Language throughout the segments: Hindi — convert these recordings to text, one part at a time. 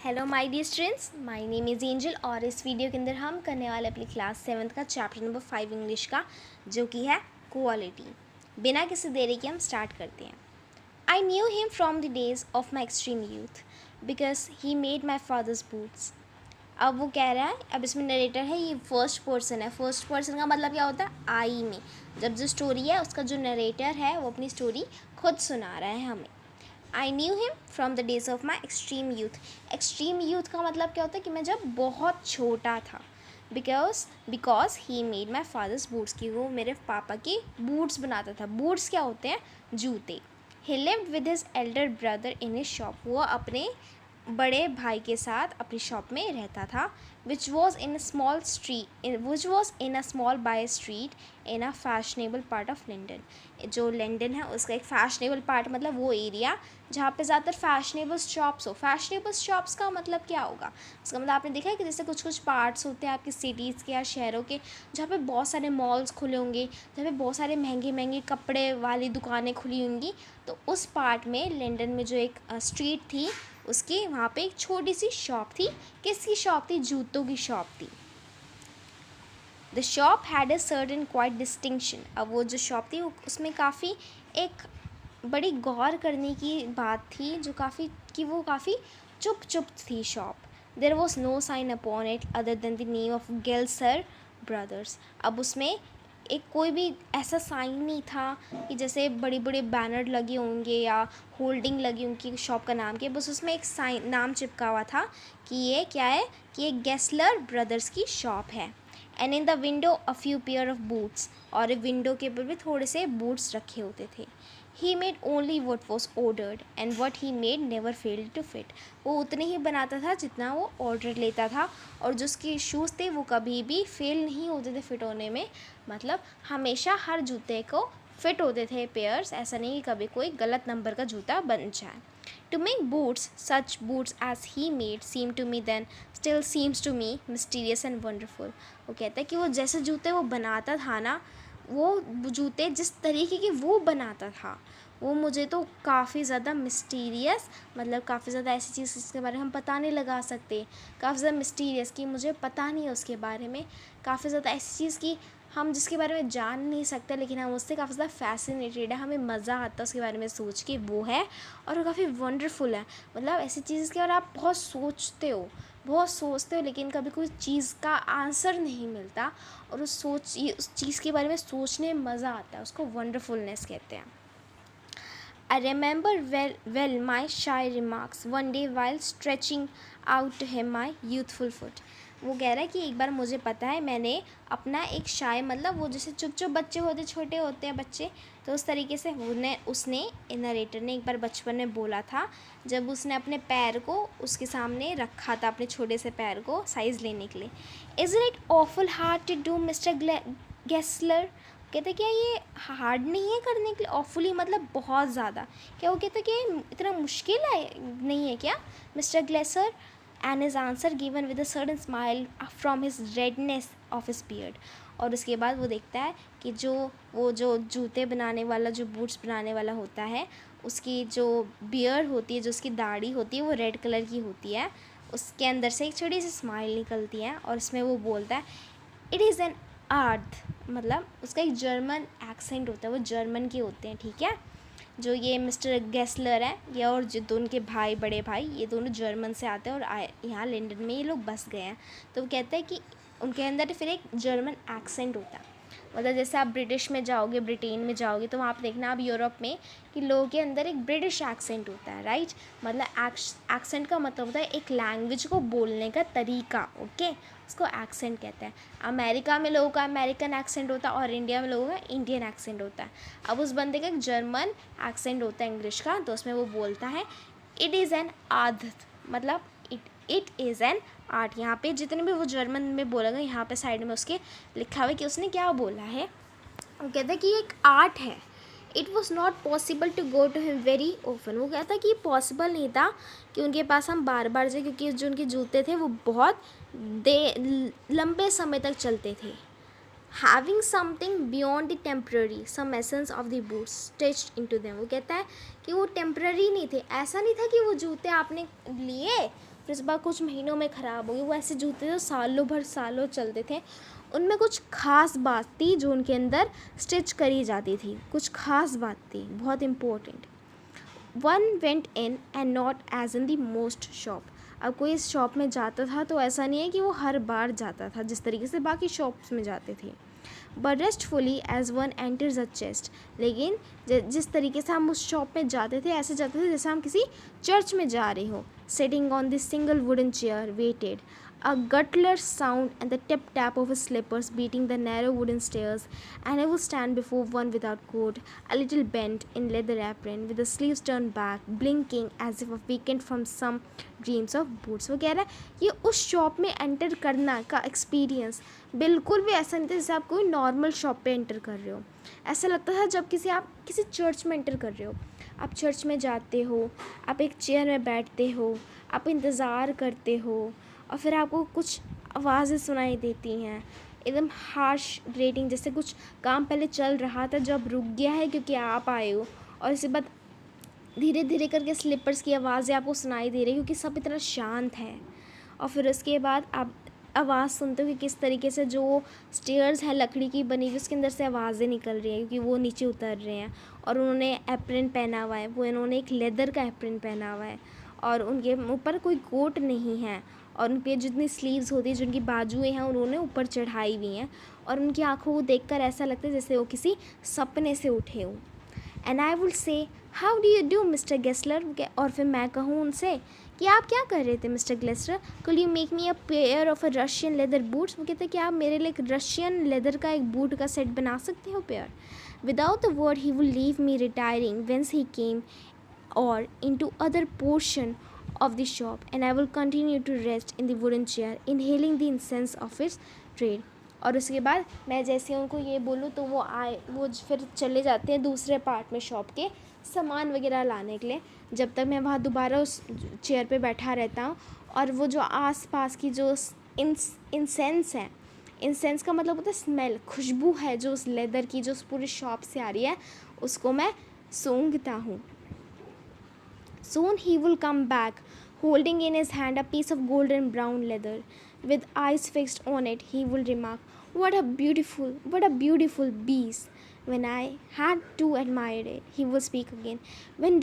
Hello my dear students, my name is Angel और इस वीडियो के अंदर हम करने वाले अपनी क्लास 7th का चैप्टर नंबर 5 इंग्लिश का, जो कि है क्वालिटी। बिना किसी देरी के हम स्टार्ट करते हैं। I knew him from the days of my extreme youth because he made my father's boots. अब वो कह रहा है, अब इसमें नरेटर है, ये फर्स्ट पर्सन है। फर्स्ट पर्सन का मतलब क्या होता है? आई में। जब जो स्टोरी है उसका जो नरेटर है वो अपनी स्टोरी खुद सुना रहा है हमें। I knew him from the days of my extreme youth. Extreme youth का मतलब क्या होता है कि मैं जब बहुत छोटा था। Because he made my father's boots, कि वो मेरे पापा के बूट्स बनाता था। बूट्स क्या होते हैं? जूते। ही lived with his elder brother in his shop. वो अपने बड़े भाई के साथ अपनी शॉप में रहता था। Which was in a small by street in a fashionable part of London. जो लंदन है उसका एक फैशनेबल पार्ट मतलब वो एरिया जहाँ पे ज़्यादातर फैशनेबल शॉप्स हो। फैशनेबल शॉप्स का मतलब क्या होगा? उसका मतलब आपने देखा है कि जैसे कुछ कुछ पार्ट्स होते हैं आपकी सिटीज़ के या शहरों के, जहाँ पे बहुत सारे मॉल्स खुले होंगे, जहाँ पे बहुत सारे महंगे महंगे कपड़े वाली दुकानें खुली होंगी। तो उस पार्ट में लंदन में जो एक स्ट्रीट थी, उसकी वहाँ पे एक छोटी सी शॉप थी। किसकी शॉप थी? जूतों की शॉप थी। The shop had a certain quite distinction. अब वो जो शॉप थी उसमें काफ़ी एक बड़ी गौर करने की बात थी, जो काफ़ी चुप चुप थी shop. There was no sign upon it other than the name of Gessler brothers. अब उसमें एक कोई भी ऐसा साइन नहीं था कि जैसे बड़े बड़े बैनर लगे होंगे या होल्डिंग लगी उनकी शॉप का नाम के, बस उसमें एक साइन नाम चिपका हुआ था कि ये क्या है, कि ये गेस्लर ब्रदर्स की शॉप है। And in the window a few pair of boots, और विंडो के ऊपर भी थोड़े से बूट्स रखे होते थे। He made only what was ordered and what he made never failed to fit. वो उतने ही बनाता था जितना वो ऑर्डर लेता था, और जो उसके शूज़ थे वो कभी भी फेल नहीं होते थे फिट होने में। मतलब हमेशा हर जूते को फिट होते थे पेयर्स, ऐसा नहीं कि कभी कोई गलत नंबर का जूता बन जाए। To make boots, such boots as he made, seemed to me then, still seems to me mysterious and wonderful. वो कहता है कि वो जैसे जूते वो बनाता था ना, वो जूते जिस तरीके के वो बनाता था, वो मुझे तो काफ़ी ज़्यादा मिस्टीरियस, मतलब काफ़ी ज़्यादा ऐसी चीज़ जिसके बारे में हम पता नहीं लगा सकते, काफ़ी ज़्यादा मिस्टीरियस कि मुझे पता नहीं है उसके बारे में, काफ़ी ज़्यादा ऐसी चीज़ की हम जिसके बारे में जान नहीं सकते, लेकिन हम उससे काफ़ी ज़्यादा फैसिनेटेड है, हमें मज़ा आता है उसके बारे में सोच के, वो है। और वो काफ़ी वंडरफुल है। मतलब ऐसी चीज़ के और आप बहुत सोचते हो लेकिन कभी कोई चीज़ का आंसर नहीं मिलता, और उस चीज़ के बारे में सोचने में मज़ा आता है, उसको वंडरफुलनेस कहते हैं। I remember well my shy remarks one day while stretching out to him my youthful foot. वो कह रहा है कि एक बार मुझे पता है, मैंने अपना एक शाय, मतलब वो जैसे चुप चुप बच्चे होते, छोटे होते हैं बच्चे, तो उस तरीके से उसने नरेटर ने एक बार बचपन में बोला था, जब उसने अपने पैर को उसके सामने रखा था, अपने छोटे से पैर को साइज़ लेने के लिए। Isn't it awful hard to do, Mr. Gessler? कहते क्या ये हार्ड नहीं है करने के लिए? ऑफुली मतलब बहुत ज़्यादा। क्या वो कहते कि इतना मुश्किल है, नहीं है क्या, mister Glaser? And his answer given with a sudden smile from his redness of his beard. और उसके बाद वो देखता है कि वो जो जूते बनाने वाला, जो बूट्स बनाने वाला होता है, उसकी जो बियर्ड होती है, जो उसकी दाढ़ी होती है, वो रेड कलर की होती है। उसके अंदर से एक छोटी सी स्माइल निकलती है, और उसमें वो बोलता है, इट इज़ एन आर्थ। मतलब उसका एक जर्मन एक्सेंट होता है, वो जर्मन के होते हैं, ठीक है। जो ये मिस्टर गेस्लर है, ये और जो दो उनके भाई, बड़े भाई, ये दोनों जर्मन से आते हैं और यहाँ लंदन में ये लोग बस गए हैं। तो वो कहते हैं कि उनके अंदर फिर एक जर्मन एक्सेंट होता है। मतलब जैसे आप ब्रिटिश में जाओगे, ब्रिटेन में जाओगे, तो वहाँ पर देखना आप यूरोप में कि लोगों के अंदर एक ब्रिटिश एक्सेंट होता है, राइट। मतलब एक्सेंट का मतलब होता है एक लैंग्वेज को बोलने का तरीका, ओके, उसको एक्सेंट कहते हैं। अमेरिका में लोगों का अमेरिकन एक्सेंट होता है और इंडिया में लोगों का इंडियन एक्सेंट होता है। अब उस बंदे का एक जर्मन एक्सेंट होता है इंग्लिश का, तो उसमें वो बोलता है इट इज़ एन आदत, मतलब इट इज़ एन आर्ट। यहाँ पे जितने भी वो जर्मन में बोलेगा, यहाँ पे साइड में उसके लिखा हुआ है कि उसने क्या बोला है। वो कहता है कि ये एक आर्ट है। It was not possible to go to him very open. वो कहता कि पॉसिबल नहीं था कि उनके पास हम बार बार जाए, क्योंकि जो उनके जूते थे वो बहुत लंबे समय तक चलते थे। Having something beyond the temporary some essence of the boots stitched into them. वो कहता है कि वो टेम्प्रेरी नहीं थे, ऐसा नहीं था कि वो जूते आपने लिए फिर उसके बाद कुछ महीनों में ख़राब हो गए। वो ऐसे जूते जो सालों भर सालों चलते थे। उनमें कुछ ख़ास बात थी जो उनके अंदर स्टिच करी जाती थी, कुछ ख़ास बात थी, बहुत important. One went in and not as in the most shop. अब कोई इस शॉप में जाता था तो ऐसा नहीं है कि वो हर बार जाता था जिस तरीके से बाकी शॉप्स में जाते थे, but restfully as one enters a chest. लेकिन जिस तरीके से हम उस शॉप में जाते थे ऐसे जाते थे जैसे हम किसी चर्च में जा रहे हो। Sitting on this single wooden chair waited a guttural sound and the tip tap of his slippers beating the narrow wooden stairs, and I would stand before one without coat, a little bent in leather apron, with the sleeves turned back, blinking as if awakened from some dreams of boots. वो कह रहा है ये उस शॉप में एंटर करना का एक्सपीरियंस बिल्कुल भी ऐसा नहीं था जैसे आप कोई नॉर्मल शॉप पे एंटर कर रहे हो। ऐसा लगता था जब आप किसी चर्च में एंटर कर रहे हो। आप चर्च में जाते हो, आप एक चेयर में बैठते हो, आप इंतज़ार करते हो और फिर आपको कुछ आवाज़ें सुनाई देती हैं, एकदम हार्श ग्रेटिंग, जैसे कुछ काम पहले चल रहा था जब रुक गया है क्योंकि आप आए हो, और इसके बाद धीरे धीरे करके स्लिपर्स की आवाज़ें आपको सुनाई दे रही है क्योंकि सब इतना शांत है। और फिर उसके बाद आप आवाज़ सुनते हो कि किस तरीके से जो स्टेयर्स है लकड़ी की बनी हुई उसके अंदर से आवाज़ें निकल रही हैं क्योंकि वो नीचे उतर रहे हैं। और उन्होंने एप्रन पहना हुआ है, वो इन्होंने एक लेदर का एप्रन पहना हुआ है और उनके ऊपर कोई कोट नहीं है, और उन पे जितनी स्लीव्स होती है, जिनकी बाजुएं हैं, उन्होंने ऊपर चढ़ाई हुई हैं, और उनकी आँखों को देखकर ऐसा लगता है जैसे वो किसी सपने से उठे हों। And I will say how do you do mister Gessler, और फिर मैं कहूँ उनसे कि आप क्या कर रहे थे mister Gessler, could you make me a pair of a Russian leather boots. वो कहते हैं कि आप मेरे लिए एक रशियन लेदर का एक बूट का सेट बना सकते हो pair. Without the word he will leave me retiring whence he came or into other portion of the shop, and I will continue to rest in the wooden chair, inhaling the incense of its trade. और उसके बाद मैं जैसे उनको ये बोलूँ तो वो फिर चले जाते हैं दूसरे पार्ट में शॉप के सामान वगैरह लाने के लिए, जब तक मैं वहाँ दोबारा उस चेयर पे बैठा रहता हूँ। और वो जो आस पास की जो इंसेंस है, इंसेंस का मतलब होता है स्मेल, खुशबू है जो उस लेदर की जो उस पूरी शॉप से आ रही है, उसको मैं सूंघता हूँ। Soon he will come back, holding in his hand a piece of golden brown leather. With eyes fixed on it, he will remark, what a beautiful beast. When I had to admire it, he will speak again. When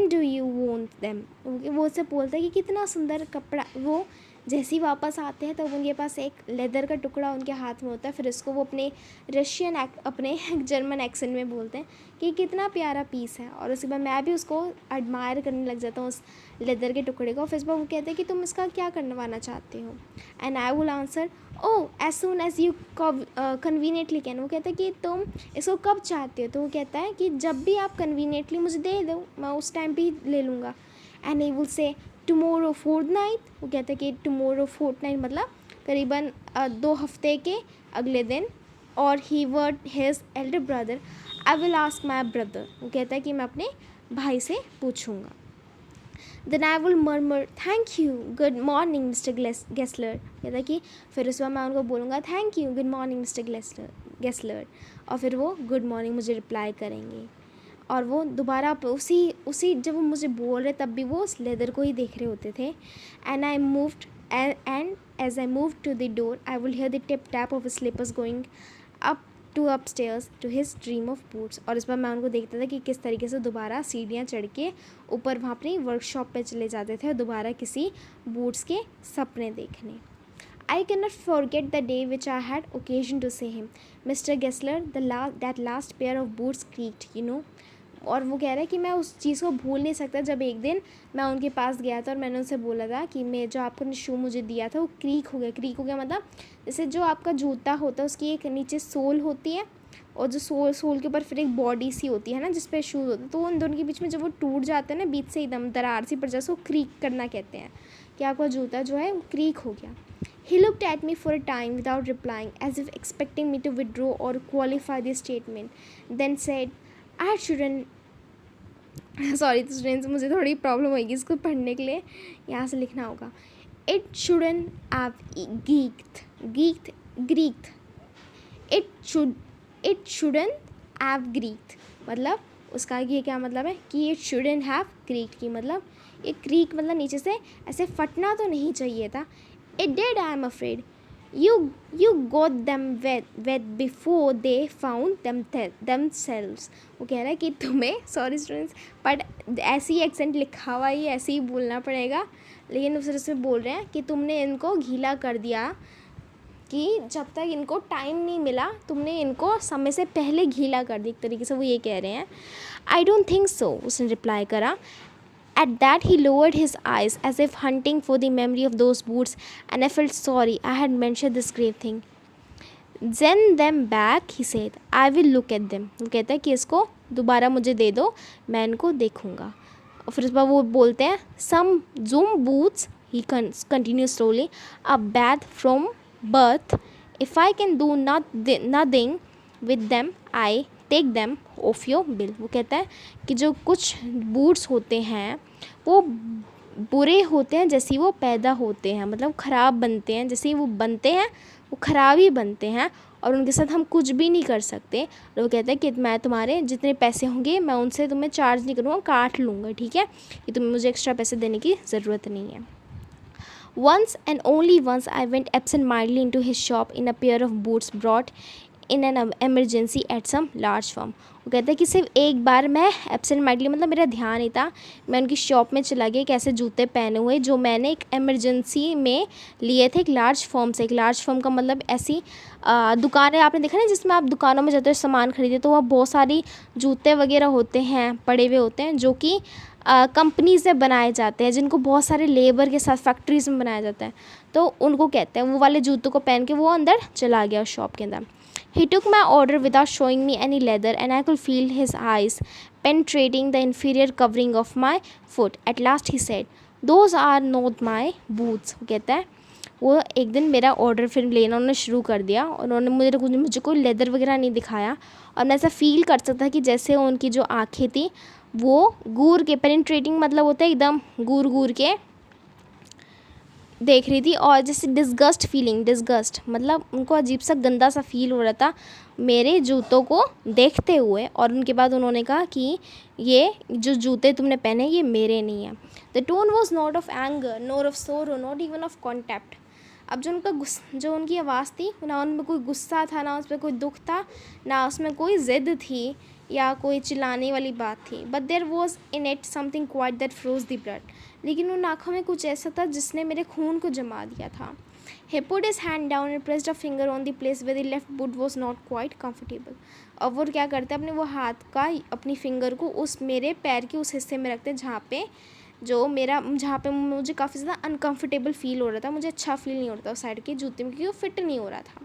do you want them? वो उससे बोलता है कि कितना सुंदर कपड़ा। वो जैसे ही वापस आते हैं तो उनके पास एक लेदर का टुकड़ा उनके हाथ में होता है, फिर इसको वो अपने अपने जर्मन एक्सेंट में बोलते हैं कि कितना प्यारा पीस है। और उसके बाद मैं भी उसको एडमायर करने लग जाता हूँ उस लेदर के टुकड़े को। फिर वो कहते हैं कि तुम इसका क्या करवाना चाहते हो, and I will answer oh as soon as you conveniently can. वो कहता है कि तुम इसको कब चाहते हो, तो वो कहता है कि जब भी आप कन्वीनियंटली मुझे दे दो, मैं उस टाइम पे ही ले लूँगा। And he will say tomorrow fortnight. वो कहता है कि टुमोरो फोर्टनाइट मतलब करीबन 2 हफ्ते के अगले दिन। और he word his elder brother, I will ask my brother. वो कहता है कि मैं अपने भाई से पूछूंगा। Then I will murmur thank you good morning mister Gessler. कहता है कि फिर उस बार मैं उनको बोलूँगा thank you good morning mister Gessler, और फिर वो गुड मॉर्निंग मुझे रिप्लाई करेंगे। और वो दोबारा उसी जब वो मुझे बोल रहे तब भी वो उस लेदर को ही देख रहे होते थे। And as I move to the door I will hear the tip tap of slippers going upstairs to his dream of boots. और इस बार मैं उनको देखता था कि किस तरीके से दोबारा सीढ़ियाँ चढ़ के ऊपर वहाँ अपनी वर्कशॉप पे चले जाते थे और दोबारा किसी बूट्स के सपने देखने। I cannot forget the day which I had occasion to say him, Mr. Gessler, that last pair of boots creaked, you know. और वो कह रहा है कि मैं उस चीज़ को भूल नहीं सकता जब एक दिन मैं उनके पास गया था और मैंने उनसे बोला था कि मैं जो आपने शू मुझे दिया था वो क्रीक हो गया मतलब जैसे जो आपका जूता होता है उसकी एक नीचे सोल होती है और जो सोल के ऊपर फिर एक बॉडी सी होती है ना जिस पे शूज़ होते हैं, तो उन दोनों के बीच में जब वो टूट जाते हैं ना बीच से एकदम दरार सी पड़ जाए उसको क्रीक करना कहते हैं कि आपका जूता जो है वो क्रीक हो गया। He looked at me for a time without replying, as if expecting me to withdraw or qualify the statement. Then said, I shouldn't. Sorry तो स्टूडेंट्स मुझे थोड़ी प्रॉब्लम होगी इसको पढ़ने के लिए, यहाँ से लिखना होगा। It shouldn't have Greeked. It shouldn't have Greeked. मतलब उसका ये क्या मतलब है कि it shouldn't have Greeked की मतलब ये क्रीक मतलब नीचे से ऐसे फटना तो नहीं चाहिए था. It did, I am afraid. You got them wet before they found themselves. वो कह रहा है कि तुम्हें, सॉरी स्टूडेंट्स, बट ऐसे ही एक्सेंट लिखा हुआ ही ऐसे ही बोलना पड़ेगा, लेकिन फिर उसमें बोल रहे हैं कि तुमने इनको गीला कर दिया, कि जब तक इनको टाइम नहीं मिला तुमने इनको समय से पहले गीला कर दी. एक तरीके से वो ये कह रहे हैं. आई डोंट थिंक सो, उसने रिप्लाई करा. At that he lowered his eyes as if hunting for the memory of those boots, and I felt sorry I had mentioned this grave thing. Send them back, he said. I will look at them. वो कहता है कि इसको दोबारा मुझे दे दो, मैं इनको देखूँगा. और फिर उस पर वो बोलते हैं some zoom boots, he continues slowly, are bad from birth. If I can do nothing with them, I take them off your bill. वो कहता है कि जो कुछ बूट्स होते हैं वो बुरे होते हैं जैसे वो पैदा होते हैं, मतलब ख़राब बनते हैं, जैसे वो बनते हैं वो ख़राब ही बनते हैं और उनके साथ हम कुछ भी नहीं कर सकते. और वो कहता है कि मैं तुम्हारे जितने पैसे होंगे मैं उनसे तुम्हें चार्ज नहीं करूँगा, काट लूँगा, ठीक है, कि तुम्हें मुझे एक्स्ट्रा पैसे देने की ज़रूरत नहीं है. Once and only once I went absent-mindedly into his shop in a pair of boots brought in an emergency at some large firm. वो कहता है कि सिर्फ एक बार मैं absent-mindedly, मतलब मेरा ध्यान नहीं था, मैं उनकी शॉप में चला गया, कैसे जूते पहने हुए जो मैंने एक एमरजेंसी में लिए थे एक लार्ज फर्म से. एक लार्ज फर्म का मतलब ऐसी दुकानें आपने देखा ना जिसमें आप दुकानों में जाते हो सामान खरीदे तो वहाँ बहुत सारी जूते वगैरह होते हैं, पड़े हुए होते हैं, जो कि कंपनीज में बनाए जाते हैं, जिनको बहुत सारे लेबर के साथ फैक्ट्रीज़ में बनाया जाता है, तो उनको कहते हैं. वो वाले जूतों को पहन के वो अंदर चला गया शॉप के अंदर. He took my order without showing me any leather, and I could feel his eyes penetrating the inferior covering of my foot. At last he said, "Those are not my boots." वो कहता है वो एक दिन मेरा ऑर्डर फिर लेना उन्होंने शुरू कर दिया और उन्होंने मुझे कोई लेदर वगैरह नहीं दिखाया और मैं ऐसा फील कर सकता था कि जैसे उनकी जो आँखें थी वो घूर के, पेनिट्रेटिंग मतलब होता है एकदम घूर के देख रही थी, और जैसे डिस्गस्ट मतलब उनको अजीब सा गंदा सा फील हो रहा था मेरे जूतों को देखते हुए. और उनके बाद उन्होंने कहा कि ये जो जूते तुमने पहने ये मेरे नहीं हैं. The tone was not of anger nor of sorrow not even of contempt. अब जो उनकी आवाज़ थी ना उनमें कोई गुस्सा था, ना उसमें कोई दुख था, ना उसमें कोई ज़िद थी या कोई चिल्लाने वाली बात थी. But there was in it something quite that froze the blood. लेकिन उन आँखों में कुछ ऐसा था जिसने मेरे खून को जमा दिया था. He put his hand down and pressed a finger on the place where the left boot was not quite comfortable. और वो क्या करते हैं अपने वो हाथ का अपनी फिंगर को उस मेरे पैर के उस हिस्से में रखते हैं जहाँ पे मुझे काफ़ी ज़्यादा अनकम्फर्टेबल फील हो रहा था, मुझे अच्छा फील नहीं हो रहा था उस साइड के जूते में क्योंकि वो फिट नहीं हो रहा था.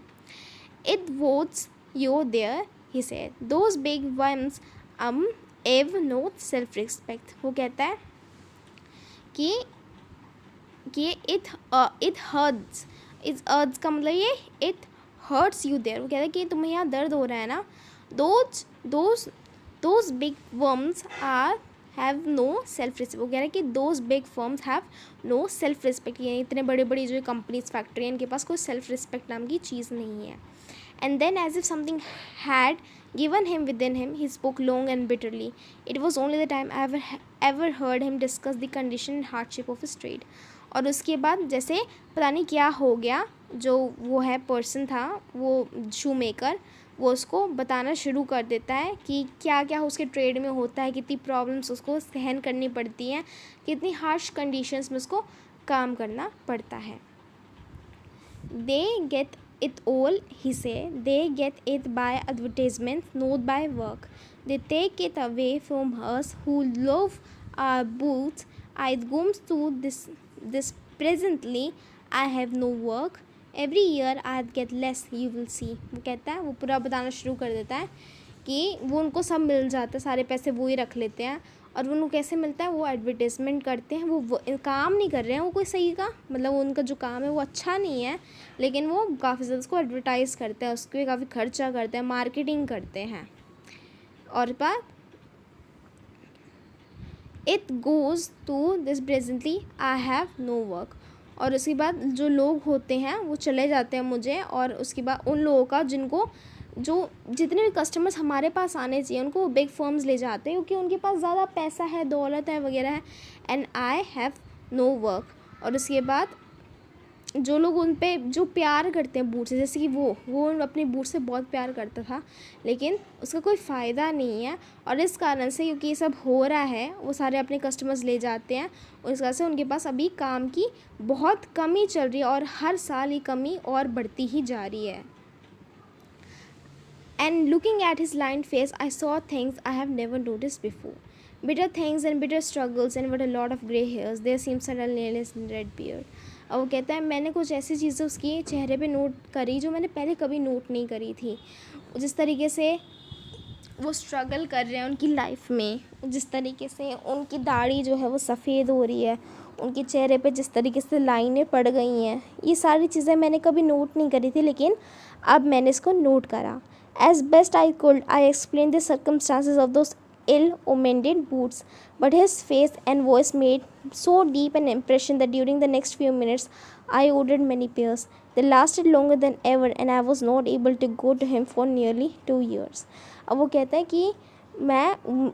It was you there, he said. Those big worms have no self-respect. वो कहता है कि it hurts का मतलब ये it hurts you there. वो कहता है कि तुम्हें यहाँ दर्द हो रहा है ना. those big worms have no self respect. वो कह रहा है कि those big firms have no self respect. यानी इतने बड़े बड़ी जो कंपनीज फैक्ट्री हैं इनके पास कोई सेल्फ रिस्पेक्ट नाम की चीज़ नहीं है. And then as if something had given him within him, he spoke long and bitterly. It was only the time I ever heard him discuss the condition and hardship of his trade. और उसके बाद जैसे पता नहीं क्या हो गया, जो वो है पर्सन था वो शू मेकर, वो उसको बताना शुरू कर देता है कि क्या क्या उसके ट्रेड में होता है, कितनी प्रॉब्लम्स उसको सहन करनी पड़ती हैं, कितनी हार्श कंडीशंस में उसको काम करना पड़ता है. They get it all, he said. They get it by advertisements, not by work. They take it away from us who love our boots. It comes to this presently. I have no work. Every year I get less. You will see. वो कहता है, वो पूरा बताना शुरू कर देता है कि वो उनको सब मिल जाता है, सारे पैसे वो ही रख लेते हैं. और उनको कैसे मिलता है, वो एडवर्टाइजमेंट करते हैं, वो काम नहीं कर रहे हैं वो कोई सही का, मतलब उनका जो काम है वो अच्छा नहीं है, लेकिन वो काफ़ी ज़्यादा उसको एडवर्टाइज़ करते हैं, उसके काफ़ी खर्चा करते हैं, मार्केटिंग करते हैं. और बात it goes to this presently I have no work. और उसके बाद जो लोग होते हैं वो चले जाते हैं मुझे, और उसके बाद उन लोगों का जिनको जो जितने भी कस्टमर्स हमारे पास आने चाहिए उनको वो बिग फर्म्स ले जाते हैं क्योंकि उनके पास ज़्यादा पैसा है, दौलत है वगैरह है, and I have no work. और उसके बाद जो लोग उन पे जो प्यार करते हैं बूट से, जैसे कि वो अपने बूट से बहुत प्यार करता था, लेकिन उसका कोई फ़ायदा नहीं है। और इस कारण से क्योंकि ये सब हो रहा है वो सारे अपने कस्टमर्स ले जाते हैं और इस कारण से उनके पास अभी काम की बहुत कमी चल रही है और हर साल ये कमी और बढ़ती ही जा रही है। And looking at his lined face, I saw things I have never noticed before. Bitter things and bitter struggles and with a lot of grey hairs. There seemed suddenly in his red beard. और वो कहता है मैंने कुछ ऐसी चीज़ें उसकी चेहरे पे नोट करी जो मैंने पहले कभी नोट नहीं करी थी। जिस तरीके से वो स्ट्रगल कर रहे हैं उनकी लाइफ में, जिस तरीके से उनकी दाढ़ी जो है वो सफ़ेद हो रही है, उनके चेहरे पे जिस तरीके से लाइनें पड़ गई हैं, ये सारी चीज़ें मैंने कभी नोट नहीं करी थी, लेकिन अब मैंने इसको नोट करा। As best I could, I explained the circumstances of those ill-omened boots, but his face and voice made so deep an impression that during the next few minutes I ordered many pairs. They lasted longer than ever, and I was not able to go to him for nearly 2 years. अब वो कहता है कि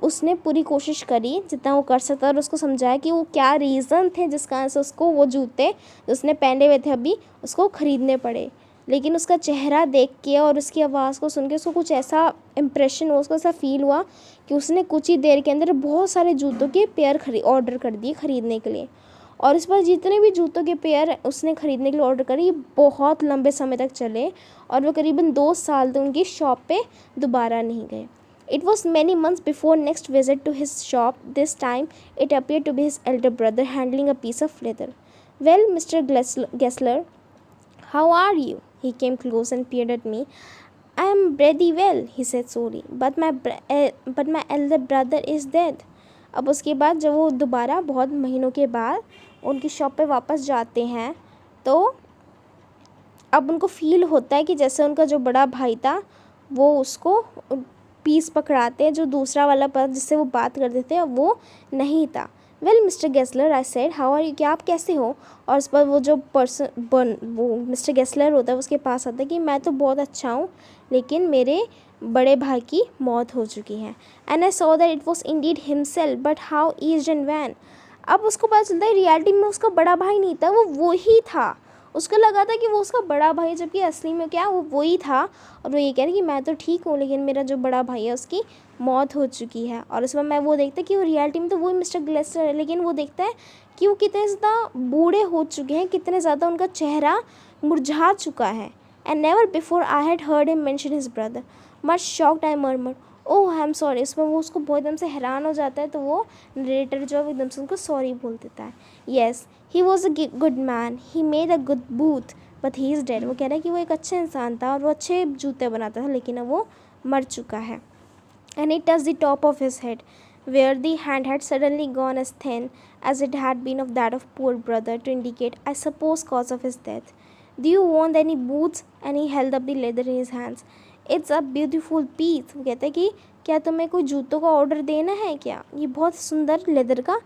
उसने पूरी कोशिश करी जितना वो कर सकता और उसको समझाया कि वो क्या रीज़न थे जिस कारण से उसको वो जूते जो उसने पहने हुए थे अभी उसको ख़रीदने पड़े। लेकिन उसका चेहरा देख के और उसकी आवाज़ को सुन के उसको कुछ ऐसा इम्प्रेशन हुआ, उसको ऐसा फील हुआ कि उसने कुछ ही देर के अंदर बहुत सारे जूतों के पेयर ऑर्डर कर दिए ख़रीदने के लिए। और इस बार जितने भी जूतों के पेयर उसने ख़रीदने के लिए ऑर्डर करे बहुत लंबे समय तक चले और वो करीबन 2 साल तक उनकी शॉप पे दोबारा नहीं गए। It was many months before next visit to his shop. This time it appeared to be his elder brother handling a piece of leather. Well, Mr. Gessler, how are you? He came close and peered at me. I am pretty well, he said slowly, but my elder brother is dead. अब उसके बाद जब वो दोबारा बहुत महीनों के बाद उनकी शॉप पे वापस जाते हैं तो अब उनको फील होता है कि जैसे उनका जो बड़ा भाई था वो उसको पीस पकड़ाते हैं, जो दूसरा वाला पर्सन जिससे वो बात करते थे वो नहीं था। Well mister Gessler, I said, how are you, क्या आप कैसे हो? और उस पर वो जो वो मिस्टर गेस्लर होता है उसके पास आता है कि मैं तो बहुत अच्छा हूँ, लेकिन मेरे बड़े भाई की मौत हो चुकी है। And I saw that it was indeed himself, but how aged and wan. अब उसको पता चलता है रियलिटी में उसका बड़ा भाई नहीं था, वो ही था। उसको लगा था कि वो उसका बड़ा भाई है, जबकि असली में क्या वो वही था। और वो ये कह रही कि मैं तो ठीक हूँ, लेकिन मेरा जो बड़ा भाई है उसकी मौत हो चुकी है। और उस वक्त वो देखता है कि वो रियलिटी में तो वही मिस्टर ग्लेस्टर है, लेकिन वो देखता है कि वो कितने ज़्यादा बूढ़े हो चुके हैं, कितने ज़्यादा उनका चेहरा मुरझा चुका है। And never before I had heard him mention his brother. Much shocked I murmured, oh I am sorry. इसमें वो उसको बहुत एकदम से हैरान हो जाता है, तो वो नरेटर जो है एकदम से उनको सॉरी बोल देता है। Yes, he was a good man, he made a good booth, but he is dead. वो कह रहा है कि वो एक अच्छा इंसान था और वो अच्छे जूते बनाता था, लेकिन अब वो मर चुका है। And he touch the top of his head, where the hand had suddenly gone as thin as it had been of that of poor brother, to indicate, I suppose, cause of his death. Do you want any boots? And he held up the leather in his hands. It's a beautiful piece. वो कहता है कि क्या तुम्हें कोई जूतों का ऑर्डर देना है क्या? ये बहुत सुंदर लेदर का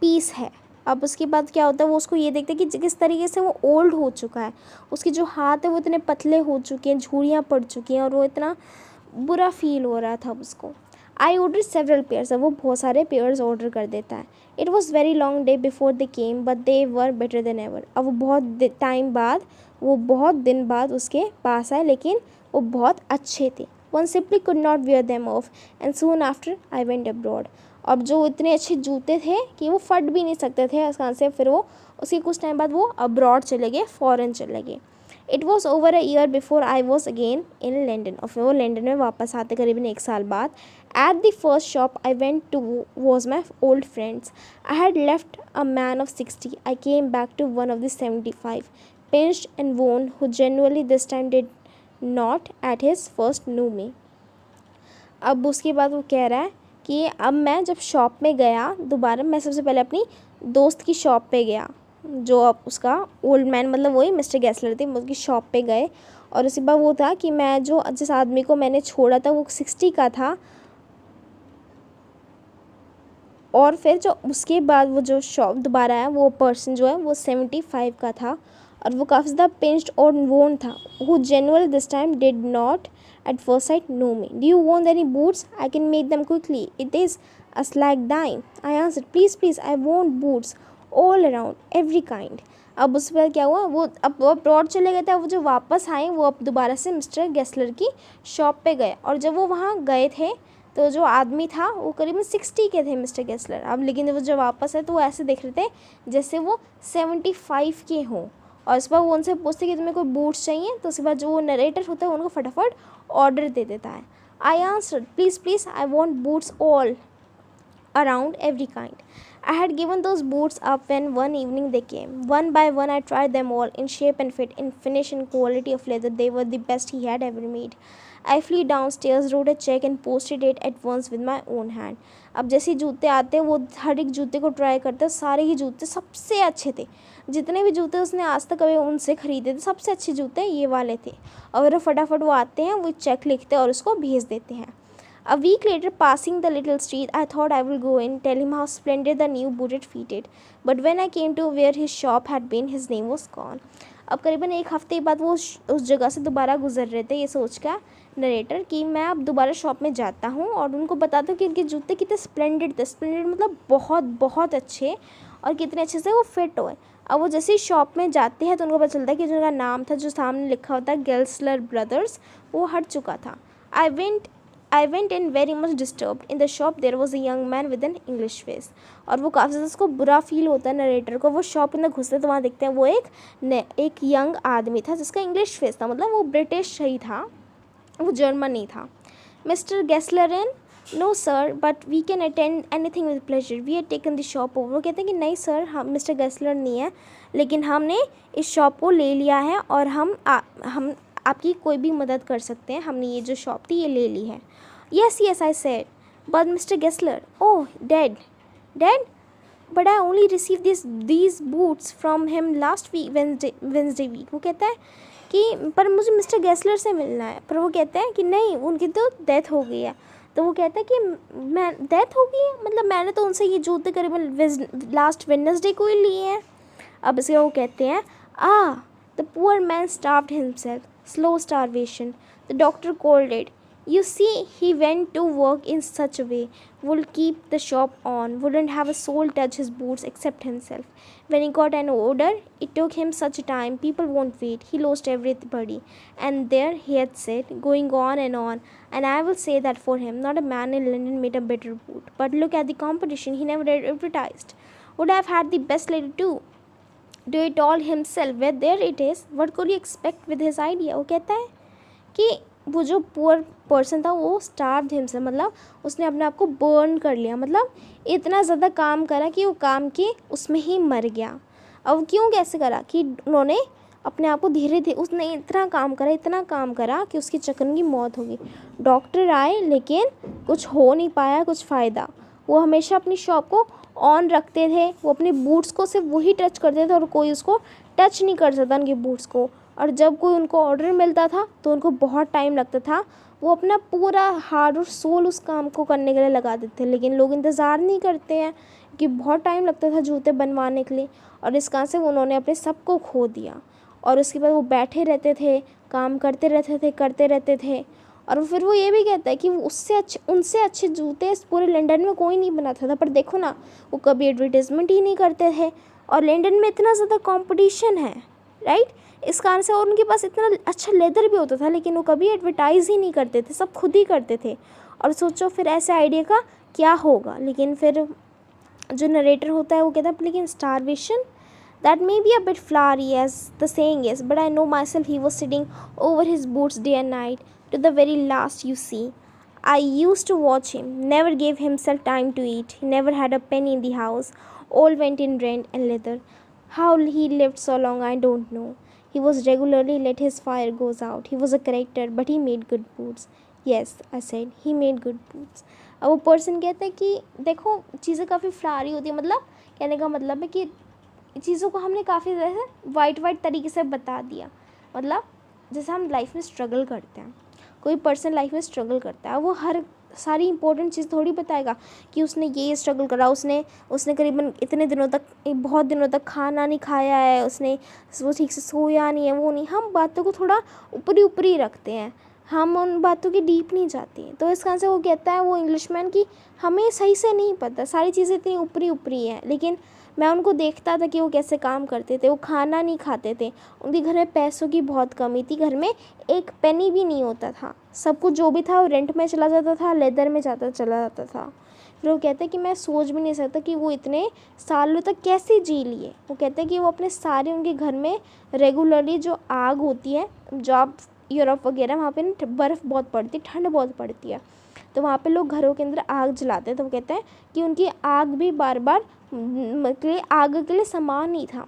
पीस है। अब उसके बाद क्या होता है, वो उसको ये देखते हैं कि किस तरीके से वो ओल्ड हो चुका है, उसके जो हाथ है वो इतने पतले हो चुके हैं, झुर्रियाँ पड़ चुकी हैं और वो इतना बुरा फील हो रहा था उसको। आई ऑर्डर सेवरल पेयर्स, अब वो बहुत सारे पेयर्स ऑर्डर कर देता है। It was very long day before they came, but they were better than ever. अब वो बहुत दिन बाद उसके पास आए, लेकिन वो बहुत अच्छे थे। One simply could not wear them of, and soon after I went abroad. अब जो इतने अच्छे जूते थे कि वो फट भी नहीं सकते थे इस कारण से, फिर वो उसके कुछ टाइम बाद वो अब्रॉड चले गए, फ़ॉरेन चले गए। It was over a year before I was again in London, और फिर वो लंदन में वापस आते करीबन 1 साल बाद। At the first shop I went to was my old friends. I had left a man of 60, I came back to one of the 75, pinched and worn, who genuinely this time did not at his first knew me. अब उसके बाद वो कह रहा है कि अब मैं जब शॉप में गया दोबारा, मैं सबसे पहले अपनी दोस्त की शॉप पे गया, जो अब उसका ओल्ड मैन मतलब वही मिस्टर गेस्लर थे, उसकी शॉप पे गए। और उसके बाद वो था कि मैं जो जिस आदमी को मैंने छोड़ा था वो 60 का था, और फिर जो उसके बाद वो जो शॉप दोबारा आया वो पर्सन जो है वो 75 का था, और वो काफ़ी ज़्यादा पिंच्ड और वोन था। Who genuinely this time did not At first sight, no me. Do you want any boots? I can make them quickly. It is a slack dime. I answered, please please, I want boots all around, every kind. अब उसके बाद क्या हुआ, वो अब वो अब्रॉड चले गए थे। वो जो वापस आए वो अब दोबारा से मिस्टर गेस्लर की शॉप पे गए, और जब वो वहाँ गए थे तो जो आदमी था वो करीबन 60 के थे मिस्टर गेस्लर। अब लेकिन वो जब वापस आए तो वो ऐसे दिख रहे थे जैसे वो 75 के हों। और इस बार वो उनसे पूछते कि तुम्हें कोई बूट्स चाहिए, तो उसके बाद जो वो नरेटर होता है उनको फटाफट ऑर्डर दे देता है। I answered, please please, I want boots all around every kind. I had given those boots up when one evening they came. One by one I tried them all, in shape and fit, in finish and quality of leather. They were the best he had ever made. I flew downstairs, wrote a check and posted it at once with my own hand. अब जैसे जूते आते हैं वो हर एक जूते को ट्राई करते हैं। सारे ही जूते सबसे अच्छे थे, जितने भी जूते उसने आज तक कभी उनसे ख़रीदे थे सबसे अच्छे जूते ये वाले थे। और फटाफट वो आते हैं, वो चेक लिखते हैं और उसको भेज देते हैं। A week later, passing the little street, I thought I will go in, tell him how splendid the new booted feet did. But when I came to where his shop had been, his name was gone. अब करीबन एक हफ्ते बाद वो उस जगह से दोबारा गुजर रहे थे, ये सोच कर नरेटर कि मैं अब दोबारा शॉप में जाता हूँ और उनको बताता हूँ कि इनके जूते कितने स्प्लेंडेड थे। स्प्लेंडेड मतलब बहुत बहुत अच्छे, और कितने अच्छे से वो फिट हुए। अब वो जैसे ही शॉप में जाते हैं तो उनको पता चलता है कि जिनका नाम था जो सामने लिखा होता है गेस्लर ब्रदर्स, वो हट चुका था। I went in very much disturbed. In the shop there was a young man with an English face. और वो काफ़ी ज़्यादा उसको बुरा फील होता है नरेटर को। वो शॉप के अंदर घुसते तो वहाँ देखते हैं वो एक यंग आदमी था जिसका इंग्लिश फेस था, मतलब वो ब्रिटिश ही था, वो जर्मन नहीं था। Mister Gessler in? No sir, but we can attend anything with pleasure, we have taken the shop over. वो कहते हैं कि नहीं सर, हम मिस्टर गेस्लर नहीं है, लेकिन हमने इस शॉप को ले लिया है और हम आपकी कोई भी मदद कर सकते हैं। हमने ये जो शॉप थी ये ले ली है। Yes, yes, I said. But Mr. Gessler, oh, dead. Dead? But I only received these boots from him last week, Wednesday week. वो कहता है कि पर मुझे मिस्टर गेस्लर से मिलना है, पर वो कहते हैं कि नहीं, उनकी तो डेथ हो गई है। तो वो कहता है कि मैं डेथ हो गई है, मतलब मैंने तो उनसे ये जूते करीबन लास्ट वेडनेसडे को ही लिए हैं। अब इसके वो कहते हैं the poor man starved himself, slow starvation, the doctor called it. You see, he went to work in such a way, would keep the shop on, wouldn't have a soul touch his boots except himself. When he got an order, it took him such a time, people won't wait, he lost everybody. And there he had said, going on, and I will say that for him, not a man in London made a better boot. But look at the competition, he never advertised. Would have had the best lady too. Do it all himself, where there it is, what could you expect with his idea? वो कहता है कि वो जो पुअर पर्सन था वो स्टार्व्ड हिमसेल्फ, मतलब उसने अपने आप को बर्न कर लिया, मतलब इतना ज़्यादा काम करा कि वो काम के उसमें ही मर गया। अब क्यों कैसे करा कि उन्होंने अपने आप को धीरे धीरे, उसने इतना काम करा कि उसकी चक्कर की मौत हो गई। डॉक्टर आए लेकिन कुछ हो नहीं पाया, कुछ फ़ायदा। वो हमेशा अपनी शॉप को ऑन रखते थे, वो अपने बूट्स को सिर्फ वही टच करते थे और कोई उसको टच नहीं कर सकता उनके बूट्स को। और जब कोई उनको ऑर्डर मिलता था तो उनको बहुत टाइम लगता था, वो अपना पूरा हार्ट और सोल उस काम को करने के लिए लगा देते थे, लेकिन लोग इंतज़ार नहीं करते हैं कि बहुत टाइम लगता था जूते बनवाने के लिए। और इस कारण से उन्होंने अपने सब को खो दिया, और उसके बाद वो बैठे रहते थे, काम करते रहते थे। और फिर वो ये भी कहता है कि उनसे अच्छे जूते इस पूरे लंदन में कोई नहीं बनाता था, पर देखो ना, वो कभी एडवर्टीज़मेंट ही नहीं करते थे, और लंदन में इतना ज़्यादा कॉम्पिटिशन है, राइट, इस कारण से। और उनके पास इतना अच्छा लेदर भी होता था, लेकिन वो कभी एडवर्टाइज़ ही नहीं करते थे, सब खुद ही करते थे। और सोचो फिर ऐसे आइडिया का क्या होगा। लेकिन फिर जो नरेटर होता है वो कहता है, लेकिन starvation, that may be a bit flowery as the saying is, but I know myself he was sitting over his boots day and night to the very last, you see. I used to watch him, never gave himself time to eat, he never had a penny in the house, all went in rent and leather. How he lived so long I don't know. He was regularly let his fire goes out. He was a character, but he made good boots. Yes, I said, he made good boots. अब वो पर्सन कहता है कि देखो चीज़ें काफ़ी फ्लारी होती है, मतलब कहने का मतलब है कि चीज़ों को हमने काफ़ी जैसे वाइट तरीके से बता दिया। मतलब जैसे हम लाइफ में स्ट्रगल करते हैं, कोई पर्सन लाइफ में स्ट्रगल करता है, वो हर सारी इंपॉर्टेंट चीज़ थोड़ी बताएगा कि उसने ये स्ट्रगल करा, उसने करीबन इतने दिनों तक, बहुत दिनों तक खाना नहीं खाया है, वो ठीक से सोया नहीं है, वो नहीं। हम बातों को थोड़ा ऊपरी रखते हैं, हम उन बातों के डीप नहीं जाते। तो इस कारण से वो कहता है वो इंग्लिशमैन कि हमें सही से नहीं पता, सारी चीज़ें इतनी ऊपरी ऊपरी हैं, लेकिन मैं उनको देखता था कि वो कैसे काम करते थे। वो खाना नहीं खाते थे, उनके घर में पैसों की बहुत कमी थी, घर में एक पेनी भी नहीं होता था, सब कुछ जो भी था वो रेंट में चला जाता था, लेदर में चला जाता था। फिर वो कहते हैं कि मैं सोच भी नहीं सकता कि वो इतने सालों तक कैसे जी लिए। वो कहते हैं कि वो अपने सारे उनके घर में रेगुलरली जो आग होती है, जो आप यूरोप वगैरह वहाँ पे ना बर्फ़ बहुत पड़ती है, ठंड बहुत पड़ती है, तो वहाँ पे लोग घरों के अंदर आग जलाते हैं। तो वो कहते हैं कि उनकी आग भी बार बार मतलब आग के लिए सामान नहीं था,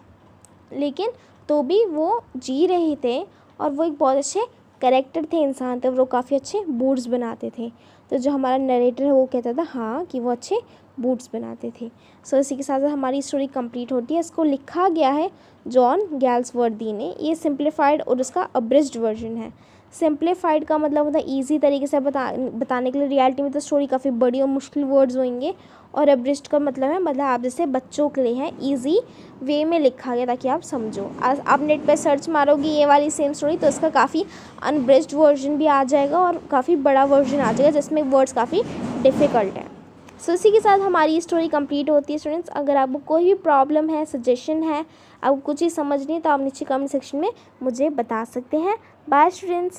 लेकिन तो भी वो जी रहे थे और वो एक बहुत अच्छे कैरेक्टर थे, इंसान थे, वो काफ़ी अच्छे बूट्स बनाते थे। तो जो हमारा नरेटर है वो कहता था हाँ कि वो अच्छे बूट्स बनाते थे। सो इसी के साथ साथ हमारी स्टोरी कंप्लीट होती है। इसको लिखा गया है जॉन गैल्सवर्दी ने। ये सिंप्लीफाइड और उसका अब्रिज्ड वर्जन है। सिंप्लीफाइड का मतलब होता है ईजी तरीके से बताने के लिए। रियलिटी में तो स्टोरी काफ़ी बड़ी और मुश्किल वर्ड्स होंगे। और अब्रिज्ड का मतलब है मतलब आप जैसे बच्चों के लिए है, ईजी वे में लिखा गया ताकि आप समझो। आप नेट पे सर्च मारोगे ये वाली सेम स्टोरी तो इसका काफ़ी अनब्रिज्ड वर्जन भी आ जाएगा और काफ़ी बड़ा वर्जन आ जाएगा जिसमें वर्ड्स काफ़ी डिफ़िकल्ट हैं। सो इसी के साथ हमारी स्टोरी कंप्लीट होती है। स्टूडेंट्स, अगर आपको कोई भी प्रॉब्लम है, सजेशन है, आपको कुछ चीज़ समझ नहीं है तो आप नीचे कमेंट सेक्शन में मुझे बता सकते हैं। Bye students.